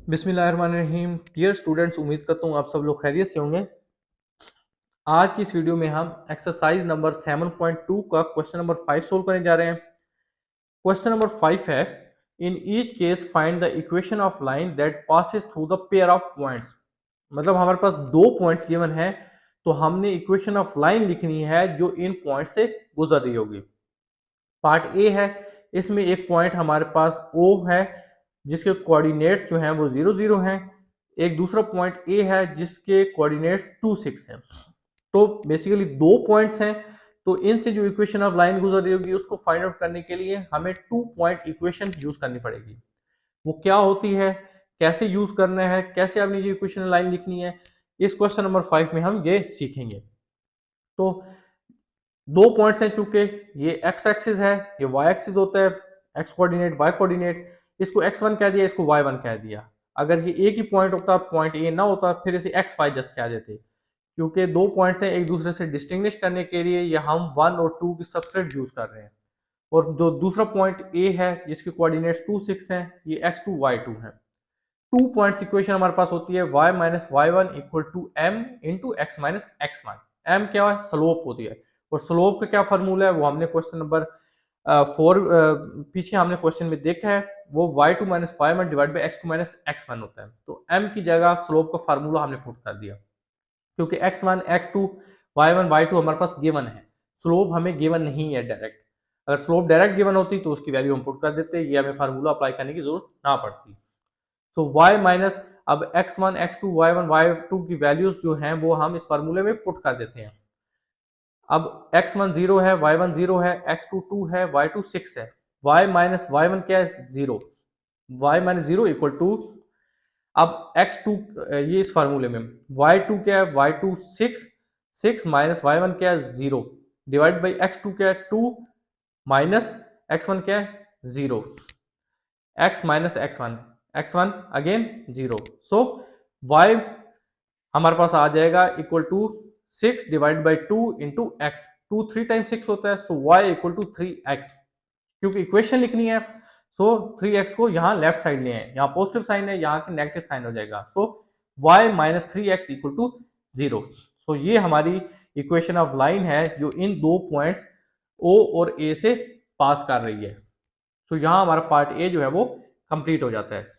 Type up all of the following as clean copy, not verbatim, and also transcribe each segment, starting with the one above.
बिस्मिल्लाहिर्रहमानिर्रहीम। Dear students, उम्मीद करता हूँ आप सब लोग खैरियत से होंगे। आज की इस वीडियो में हम एक्सरसाइज नंबर 7.2 का क्वेश्चन नंबर 5 सोल्व करने जा रहे हैं। क्वेश्चन नंबर 5 है, in each case find the equation of line that passes through the pair of points. मतलब हमारे पास दो पॉइंट्स गिवन है, तो हमने इक्वेशन ऑफ लाइन लिखनी है जो इन पॉइंट से गुजर रही होगी। पार्ट ए है, इसमें एक पॉइंट हमारे पास ओ है जिसके कोऑर्डिनेट्स जो हैं वो 0 0 हैं। एक दूसरा पॉइंट ए है जिसके कोऑर्डिनेट्स 2 6 हैं। तो बेसिकली दो पॉइंट्स हैं, तो इनसे जो इक्वेशन ऑफ लाइन गुजर रही होगी उसको फाइंड आउट करने के लिए हमें 2 पॉइंट इक्वेशन यूज करनी पड़ेगी। वो क्या होती है, कैसे यूज करना है, कैसे आपने ये इक्वेशन लाइन लिखनी है, इस क्वेश्चन नंबर 5 में हम ये सीखेंगे। तो दो पॉइंट्स हैं, चूंकि ये एक्स एक्सिस है, ये वाई एक्सिस होता है, एक्स कोऑर्डिनेट वाई कोऑर्डिनेट, इसको x1 कह दिया, इसको y1 कह दिया। अगर ये एक ही पॉइंट होता, पॉइंट ए ना होता, फिर इसे x5 जस्ट कह देते। क्योंकि दो पॉइंट्स हैं, एक दूसरे से डिस्टिंग्विश करने के लिए ये हम 1 और 2 की सबसेट यूज कर रहे हैं। और जो दूसरा पॉइंट ए है जिसके कोऑर्डिनेट्स 2 6 हैं, ये x2 y2 है। 2 पॉइंट्स इक्वेशन हमारे पास होती है y minus y one equal to m into x minus x one. M क्या है, स्लोप होती है, और स्लोप का क्या फार्मूला है वो हमने क्वेश्चन नंबर 4 पीछे हमने क्वेश्चन में देखा है। वो y2 minus y one divide by x2 minus x1 होता है। तो m की जगह स्लोप का फार्मूला हमने पुट कर दिया, क्योंकि x1 x2 y1 y2 हमारे पास गिवन है, स्लोप हमें गिवन नहीं है डायरेक्ट। अगर स्लोप डायरेक्ट गिवन होती तो उसकी वैल्यू हम पुट कर देते, ये हमें फार्मूला अप्लाई करने की जरूरत ना पड़ती। सो y माइनस, अब x1 x2 y1 y2 की वैल्यूज जो हैं वो हम इस फार्मूले में पुट कर देते हैं। अब x1 0 है, y1 0 है, x2 2 है, y2 6 है। y माइनस y1 क्या है, 0। y माइनस 0 इक्वल टू, अब x2 ये इस फार्मूले में y2 क्या है, y2 6, 6 माइनस y1 क्या है, 0 डिवाइड बाई x2 क्या है, 2 माइनस x1 क्या है, 0। x minus x1 again 0। So y हमारे पास आ जाएगा equal to 6 divide by 2 into x. 2 3 time 6 होता है, सो y इक्वल टू 3x। क्योंकि इक्वेशन लिखनी है, सो 3x को यहाँ लेफ्ट साइड ले आए, यहाँ पॉजिटिव साइन है, यहाँ के नेगेटिव साइन हो जाएगा। So y minus 3x equal to 0। So ये हमारी इक्वेशन ऑफ लाइन है जो इन दो पॉइंट्स O और A से पास कर रही है। तो यहाँ हमारा पार्ट ए जो है वो कंप्लीट हो जाता है।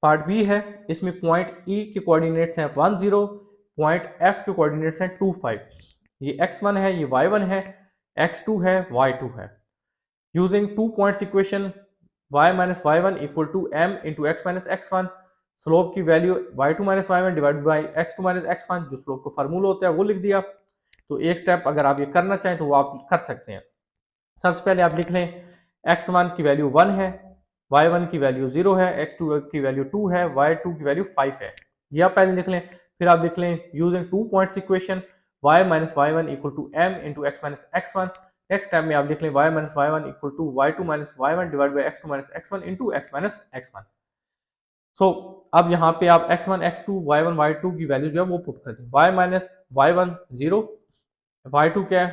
पार्ट बी है, इसमें पॉइंट ई के कोऑर्डिनेट्स हैं 1 0, पॉइंट एफ के कोऑर्डिनेट्स हैं 2 5। ये x1 है, ये y1 है, x2 है, y2 है। Using 2 points equation y minus y one equal to m into x minus x one, slope की value y2 minus y one divide by x2 minus x one, जो slope का formula होता है वो लिख दिया। तो एक स्टेप अगर आप ये करना चाहें तो वो आप कर सकते हैं। सबसे पहले आप लिख लें, x1 की वैल्यू 1 है, y1 की वैल्यू 0 है, x2 की वैल्यू 2 है, y2 की वैल्यू 5 है। ये आप पहले लिख लें। फिर आप लिख लें using 2 points equation y minus y one equal to m into x minus x one. Next time में आप लिख लें y minus y one equal to y2 minus y one divide by x2 minus x1 into x minus x1। So अब यहाँ पे आप x1 x2 y1 y2 की value जो है वो पुट कर दें। y minus y one 0, y2 क्या है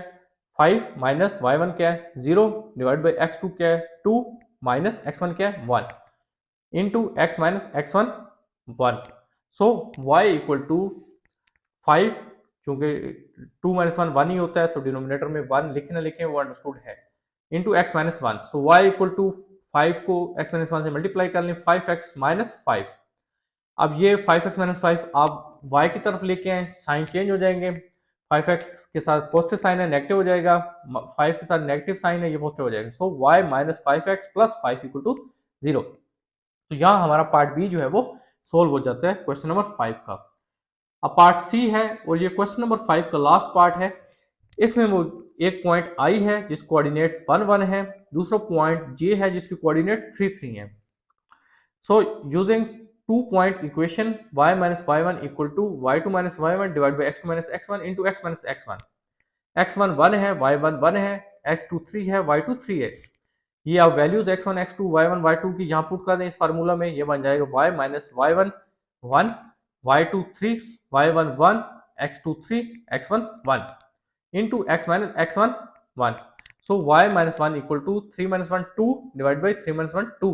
5 माइनस y1 क्या है 0 डिवाइड बाई x2 क्या है 2 माइनस x1 क्या है 1 into x minus x1 1। So y equal to 5, चूंकि 2 माइनस 1 1 ही होता है तो डिनोमिनेटर में 1 लिखे ना लिखे वो अंडरस्टूड है, into x minus 1। So y equal to 5 को x माइनस 1 से मल्टीप्लाई कर लें, 5x माइनस 5। अब ये 5x माइनस 5 आप y की तरफ लेके आए, साइन चेंज हो जाएंगे। 5x के साथ पॉजिटिव साइन है, नेगेटिव हो जाएगा, 5 के साथ नेगेटिव साइन है, ये पॉजिटिव हो जाएगा। So y minus 5x plus 5 equal to 0। तो यहाँ हमारा पार्ट बी जो है वो सोल्व हो जाता है क्वेश्चन नंबर 5 का। अब पार्ट सी है, और ये क्वेश्चन नंबर 5 का लास्ट पार्ट है। इसमें वो एक पॉइंट आई है जिस कोऑर्डिनेट्स 1 1 है, दूसरा पॉइंट जे है जिसके कोऑर्डिनेट्स 3 3 है। So using 2 point equation y minus y1 equal to y2 minus y1 divided by x2 minus x1 into x minus x1। x1 1 है, y1 1 है, x2 3 है, y2 3 है। ये आप values x1 x2 y1 y2 की यहाँ put कर दें इस फार्मूला में, ये बन जाएगा y minus y1 1, y2 3, y1 1, x2 3, x1 1 into x minus x1 1। So y minus 1 equal to 3 minus 1 2 divided by 3 minus 1 2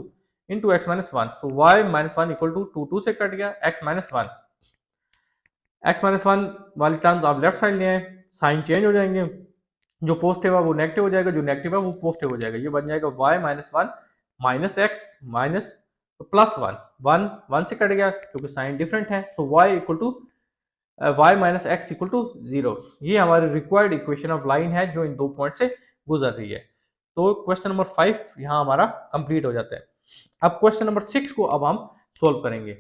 into x minus one. So y minus one equal to two, two से cut गया, x minus one. X minus one वाली terms आप left side ले आए, sign change हो जाएंगे, जो positive है वो नेगेटिव हो जाएगा, जो नेगेटिव है वो पॉजिटिव हो जाएगा। ये बन जाएगा y minus one minus x minus plus one, one one से कट गया क्योंकि साइन डिफरेंट है। So y equal to y minus x equal to zero. ये हमारी रिक्वायर्ड इक्वेशन ऑफ लाइन है जो इन दो पॉइंट से गुजर रही है। तो क्वेश्चन नंबर 5 यहाँ हमारा कंप्लीट हो जाता है। अब क्वेश्चन नंबर 6 को अब हम सोल्व करेंगे।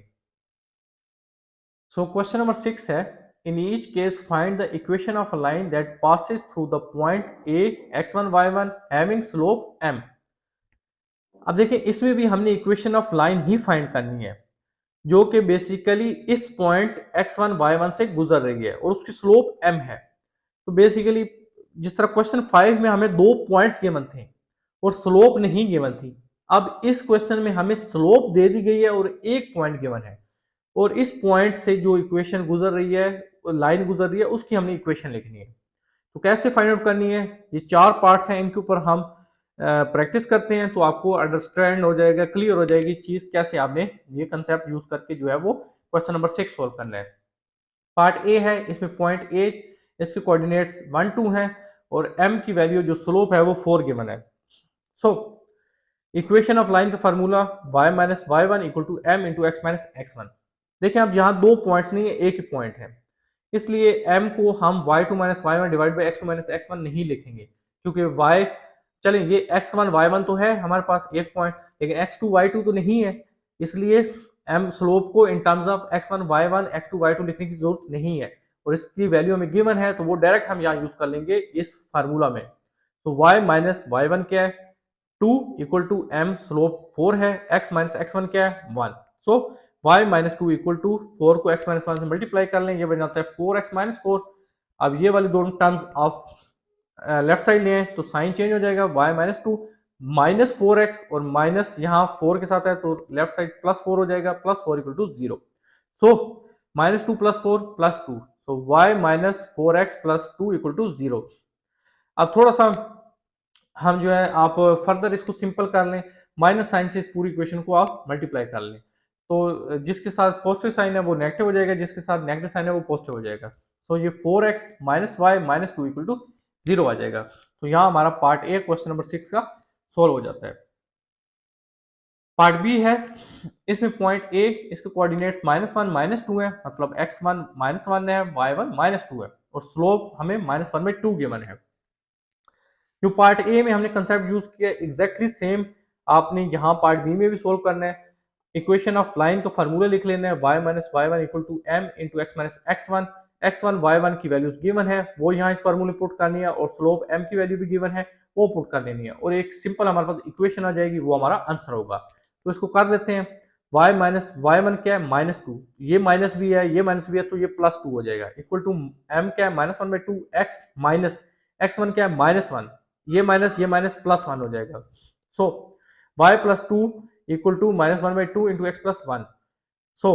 सो क्वेश्चन नंबर 6 है, in each case find the equation of a line that passes through the point A x1 y1 having slope m। अब देखिए इसमें भी हमने equation of line he find करनी है जो कि बेसिकली इस पॉइंट x1 y1 से गुजर रही है और उसकी स्लोप m है। तो बेसिकली जिस तरह क्वेश्चन 5 में हमें दो पॉइंट्स गिवन थे और स्लोप नहीं गिवन थी, अब इस क्वेश्चन में हमें स्लोप दे दी गई है और एक पॉइंट गिवन है और इस पॉइंट से जो इक्वेशन गुजर रही है, लाइन गुजर रही है, उसकी हमने इक्वेशन लिखनी है। तो कैसे फाइंड आउट करनी है, ये चार पार्ट्स हैं, इनके ऊपर हम प्रैक्टिस करते हैं तो आपको अंडरस्टैंड हो जाएगा, क्लियर हो जाएगी चीज कैसे आपने ये कंसेप्ट यूज करके जो है वो क्वेश्चन नंबर 6 सोल्व करना है। पार्ट ए है, इसमें पॉइंट ए, इसके कोऑर्डिनेट्स 1 2 हैं और m की वैल्यू जो स्लोप है वो 4 गिवन है। सो इक्वेशन ऑफ लाइन का formula y minus y one equal to m into x minus x one. देखिए अब यहाँ दो पॉइंट्स नहीं है, एक ही पॉइंट है, इसलिए m को हम y2 minus y one divide by x2 minus x1 नहीं लिखेंगे क्योंकि y, चलें ये x1 y1 तो है हमारे पास एक पॉइंट, लेकिन x2 y2 तो नहीं है, इसलिए m स्लोप को in terms of x1 y1 x2 y2 लिखने की जरूरत नहीं है और इसकी वैल्यू हमें गिवन है तो वो डायरेक्ट हम यहाँ यूज कर लेंगे इस फार्मूला में। तो y माइनस वाई वन क्या है, 2 इक्वल टू m स्लोप 4 है, x माइनस x1 क्या है 1। So y minus two equal to 4 को x माइनस वन से मल्टीप्लाई कर लें, ये बन जाता है 4x माइनस 4। अब ये वाली दोनों टर्म्स आप लेफ्ट साइड ले आए तो साइन चेंज हो जाएगा, y minus to minus 4x और माइनस यहाँ 4 के साथ है तो लेफ्ट साइड प्लस 4 हो जाएगा, plus 4 equal to 0। So minus two plus 4 plus 2, so y minus 4x plus 2 equal to 0। अब थोड़ा सा हम जो है आप फर्दर इसको सिंपल कर लें, माइनस साइन से इस पूरी इक्वेशन को आप मल्टीप्लाई कर लें तो जिसके साथ पॉजिटिव साइन है वो नेगेटिव हो जाएगा, जिसके साथ नेगेटिव साइन है वो पॉजिटिव हो जाएगा। सो ये 4x minus y minus two equal to 0 आ जाएगा। तो यहाँ हमारा पार्ट ए क्वेश्चन नंबर 6 का सोल्व हो जाता है। पार्ट बी है, इसमें पॉइंट ए, इसके कोऑर्डिनेट्स -1 -2 है, मतलब x1 -1 है, y1 -2 है और स्लोप हमें -1/2 गिवन है। जो पार्ट ए में हमने कंसेप्ट यूज किया एग्जैक्टली सेम आपने यहाँ पार्ट बी में भी सोल्व करना है। इक्वेशन ऑफ लाइन का फार्मूला लिख लेना है, y minus y one equal to m into x minus x1, x1 y1 की वैल्यूज गिवन है वो यहाँ इस फार्मूले पुट करनी है और स्लोप m की वैल्यू भी गिवन है वो पुट कर लेनी है और एक सिंपल हमारे पास इक्वेशन आ जाएगी, वो हमारा आंसर होगा। तो इसको कर लेते हैं, y माइनस वाई वन क्या है -2, ये माइनस भी है ये माइनस भी है तो ये +2 हो जाएगा, इक्वल टू m क्या है -1/2 x माइनस x1 क्या है -1, ये माइनस प्लस 1 हो जाएगा। So y plus two equal to -1/2 into x plus 1। So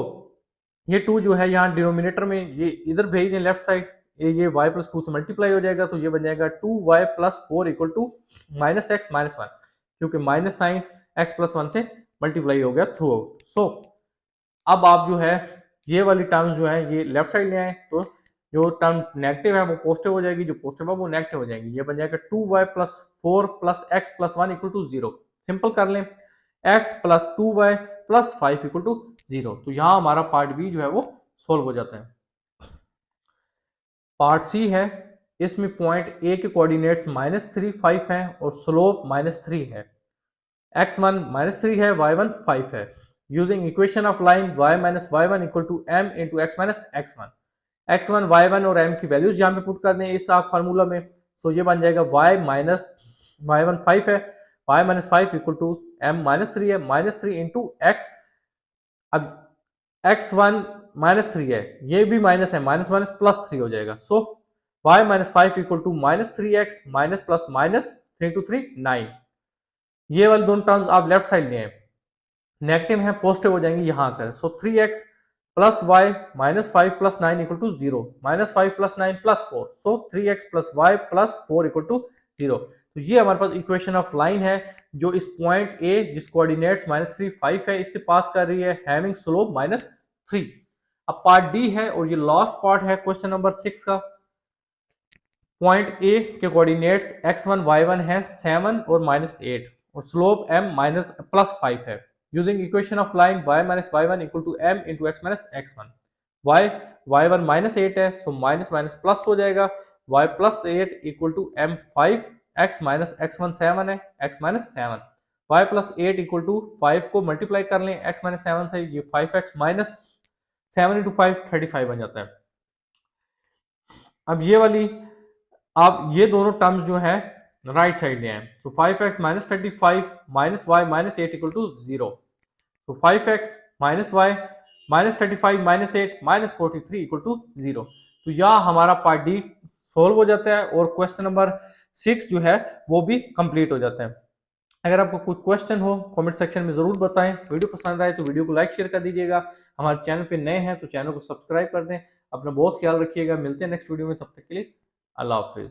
ये 2 जो है यहाँ डिनोमिनेटर में ये इधर भेज दें लेफ्ट साइड, ये y प्लस टू से मल्टीप्लाई हो जाएगा तो ये बन जाएगा 2y plus 4 equal to -x minus 1, क्योंकि माइनस साइन x प्लस 1 से मल्टीप्लाई हो गया थ्रू आउट। सो अब आप जो है ये वाली टर्म्स जो है ये लेफ्ट साइड ले आए तो जो टर्म नेगेटिव है वो पॉजिटिव हो जाएगी, जो पॉजिटिव है वो नेगेटिव हो जाएगी, ये बन जाएगा 2y plus 4 plus x plus 1 equal to 0। Simple कर लें, x plus 2y plus 5 equal to 0। तो यहाँ हमारा पार्ट बी जो है वो सोल्व हो जाता है। पार्ट सी है, इसमें पॉइंट ए के कोऑर्डिनेट्स -3 5 हैं और स्लोप -3 है, x1 -3 है, y1 5 है। Using equation of line y minus y one equal to m into x minus x1 y1 और m की वैल्यूज यहाँ पे पुट कर दें इस आप फार्मूला में। सो ये बन जाएगा y माइनस वाई वन 5 है, y minus 5 equal to m -3 है, -3 इंटू x। अब x1 -3 है, ये भी माइनस है, माइनस माइनस प्लस 3 हो जाएगा। So y minus 5 equal to -3x minus plus minus 3 to 3 9। ये वाली दोनों टर्म्स आप लेफ्ट साइड में है, नेगेटिव है पॉजिटिव हो जाएंगे यहाँ आकर। So 3x plus y minus 5 plus 9 equal to 0, -5 plus 9 plus 4। So 3x plus y plus 4 equal to 0। तो ये हमारे पास इक्वेशन ऑफ लाइन है जो इस पॉइंट ए जिस कोऑर्डिनेट्स -3 5 है इससे पास कर रही है, हैविंग स्लोप -3। अब पार्ट डी है और ये लास्ट पार्ट है क्वेश्चन नंबर 6 का। पॉइंट ए के कोऑर्डिनेट्स x1 y1 है 7 और -8 और स्लोप m +5 है। Using equation of line y y1 equal to m into x x1। y1 -8 है सो माइनस माइनस प्लस हो जाएगा, y +8 equal to m 5, x x1 7 है, x 7, y +8 इक्वल टू 5 को multiply कर लें x 7 से, ये 5x -7 इंटू 5 35 बन जाता है। अब ये वाली आप ये दोनों टर्म्स जो है राइट साइड ले आए, तो 5x -35 minus y -8 equal to 0। तो 5x minus y -35 -8 -43 equal to 0। तो यह हमारा पार्ट डी सोल्व हो जाता है और क्वेश्चन नंबर 6 जो है वो भी कंप्लीट हो जाता है। अगर आपको कोई क्वेश्चन हो कमेंट सेक्शन में जरूर बताएं। वीडियो पसंद आए तो वीडियो को लाइक शेयर कर दीजिएगा। हमारे चैनल पे नए हैं तो चैनल को सब्सक्राइब कर दें। अपना बहुत ख्याल रखिएगा। मिलते हैं नेक्स्ट वीडियो में, तब तक के लिए अल्लाह हाफिज।